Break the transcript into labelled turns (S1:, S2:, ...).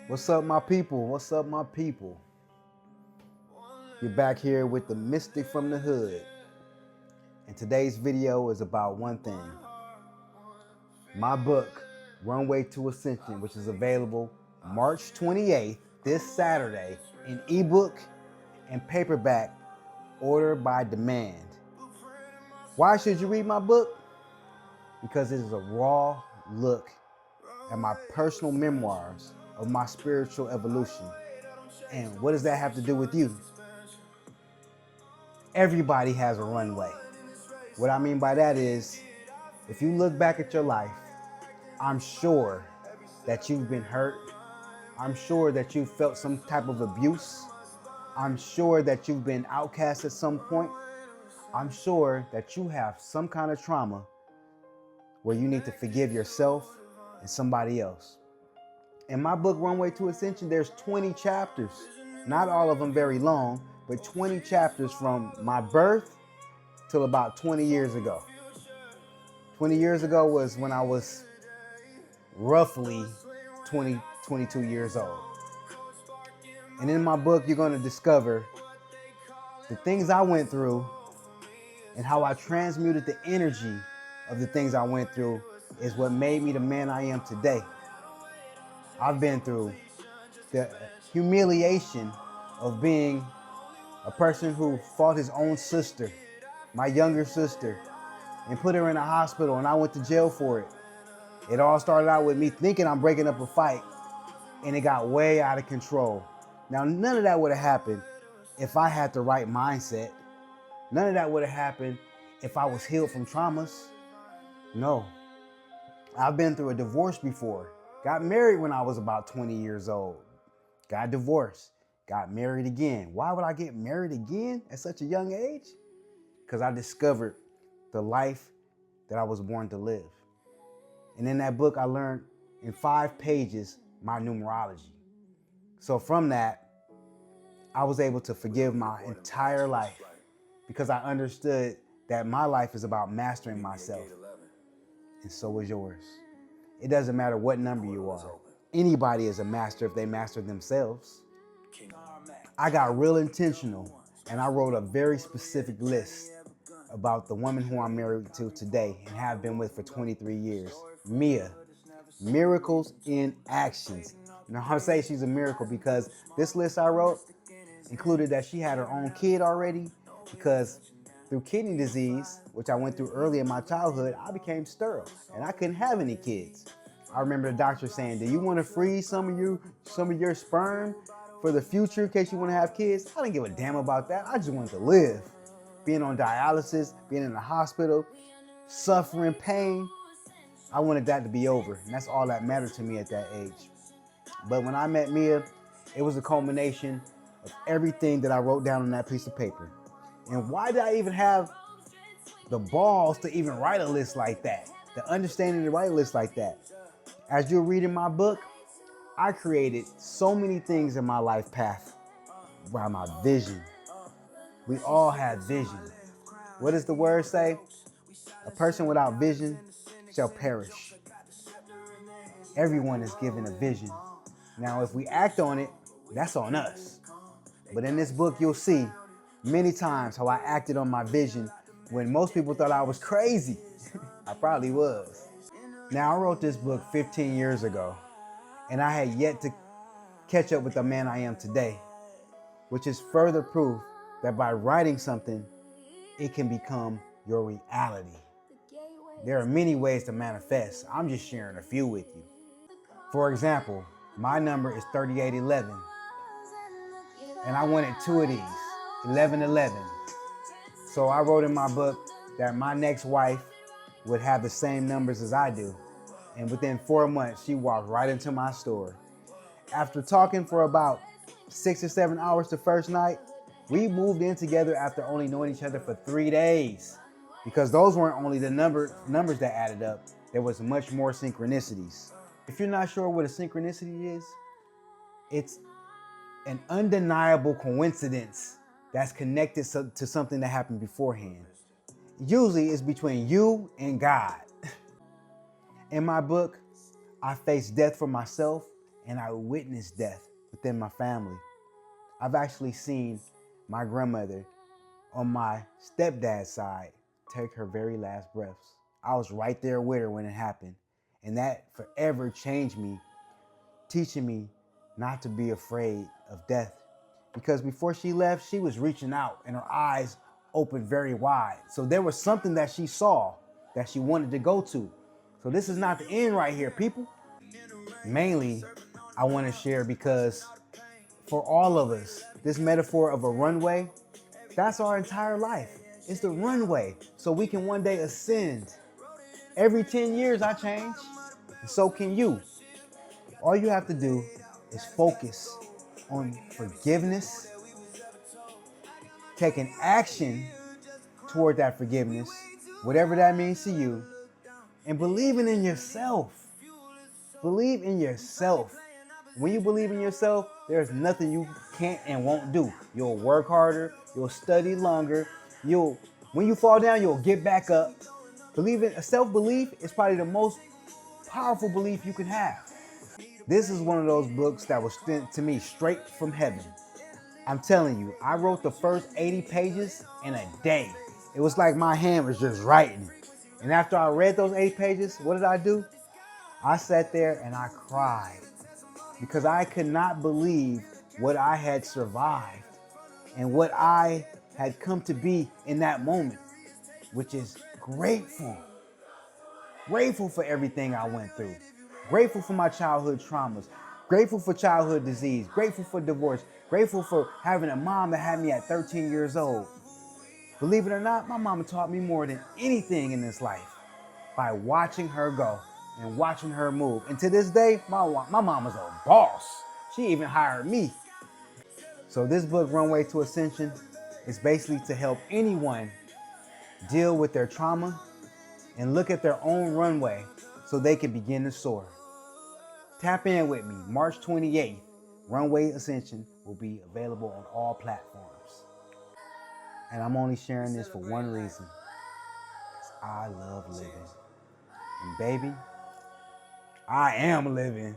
S1: What's up, my people? What's up, my people? You're back here with the Mystic from the Hood. And today's video is about one thing. My book, Runway to Ascension, which is available March 28th, this Saturday, in ebook and paperback, order by demand. Why should you read my book? Because it is a raw look at my personal memoirs of my spiritual evolution. And what does that have to do with you? Everybody has a runway. What I mean by that is, if you look back at your life, I'm sure that you've been hurt. I'm sure that you felt some type of abuse. I'm sure that you've been outcast at some point. I'm sure that you have some kind of trauma where you need to forgive yourself and somebody else. In my book, Runway to Ascension, there's 20 chapters. Not all of them very long, but 20 chapters from my birth till about 20 years ago. 20 years ago was when I was roughly 22 years old. And in my book, you're going to discover the things I went through and how I transmuted the energy of the things I went through is what made me the man I am today. I've been through the humiliation of being a person who fought his own sister, my younger sister, and put her in a hospital, and I went to jail for it. It all started out with me thinking I'm breaking up a fight, and it got way out of control. Now, none of that would have happened if I had the right mindset. None of that would have happened if I was healed from traumas. No. I've been through a divorce before. Got married when I was about 20 years old. Got divorced. Got married again. Why would I get married again at such a young age? Because I discovered the life that I was born to live. And in that book, I learned in 5 pages my numerology. So from that, I was able to forgive my entire life because I understood that my life is about mastering myself. And so is yours. It doesn't matter what number you are. Anybody is a master if they master themselves. I got real intentional and I wrote a very specific list about the woman who I'm married to today and have been with for 23 years. Mia. Miracles in actions. Now I say she's a miracle because this list I wrote included that she had her own kid already, because through kidney disease, which I went through early in my childhood, I became sterile and I couldn't have any kids. I remember the doctor saying, do you want to freeze some of your sperm for the future in case you want to have kids? I didn't give a damn about that. I just wanted to live. Being on dialysis, being in the hospital, suffering pain, I wanted that to be over. And that's all that mattered to me at that age. But when I met Mia, it was a culmination of everything that I wrote down on that piece of paper. And why did I even have the balls to even write a list like that? The understanding to write a list like that? As you're reading my book, I created so many things in my life path by my vision. We all have vision. What does the word say? A person without vision shall perish. Everyone is given a vision. Now, if we act on it, that's on us. But in this book, you'll see many times how I acted on my vision when most people thought I was crazy. I probably was. Now, I wrote this book 15 years ago, and I had yet to catch up with the man I am today, which is further proof that by writing something, it can become your reality. There are many ways to manifest. I'm just sharing a few with you. For example, my number is 3811. And I wanted 2 of these, 1111. So I wrote in my book that my next wife would have the same numbers as I do. And within 4 months, she walked right into my store. After talking for about 6 or 7 hours the first night, we moved in together after only knowing each other for 3 days. Because those weren't only the numbers that added up, there was much more synchronicities. If you're not sure what a synchronicity is, it's an undeniable coincidence that's connected to something that happened beforehand. Usually it's between you and God. In my book, I faced death for myself and I witnessed death within my family. I've actually seen my grandmother on my stepdad's side take her very last breaths. I was right there with her when it happened. And that forever changed me, teaching me not to be afraid of death. Because before she left, she was reaching out and her eyes opened very wide. So there was something that she saw that she wanted to go to. So this is not the end right here, people. Mainly, I want to share because for all of us, this metaphor of a runway, that's our entire life. It's the runway so we can one day ascend. Every 10 years I change, and so can you. All you have to do is focus on forgiveness, taking action toward that forgiveness, whatever that means to you, and believing in yourself. Believe in yourself. When you believe in yourself, there's nothing you can't and won't do. You'll work harder, you'll study longer, when you fall down, you'll get back up. Self-belief is probably the most powerful belief you can have. This is one of those books that was sent to me straight from heaven. I'm telling you, I wrote the first 80 pages in a day. It was like my hand was just writing. And after I read those 8 pages, what did I do? I sat there and I cried because I could not believe what I had survived and what I had come to be in that moment, which is grateful. Grateful for everything I went through. Grateful for my childhood traumas. Grateful for childhood disease. Grateful for divorce. Grateful for having a mom that had me at 13 years old. Believe it or not, my mama taught me more than anything in this life by watching her go and watching her move. And to this day, my mama's a boss. She even hired me. So this book, Runway to Ascension, is basically to help anyone deal with their trauma and look at their own runway so they can begin to soar. Tap in with me. March 28th, Runway Ascension will be available on all platforms. And I'm only sharing this for one reason. I love living. And baby, I am living.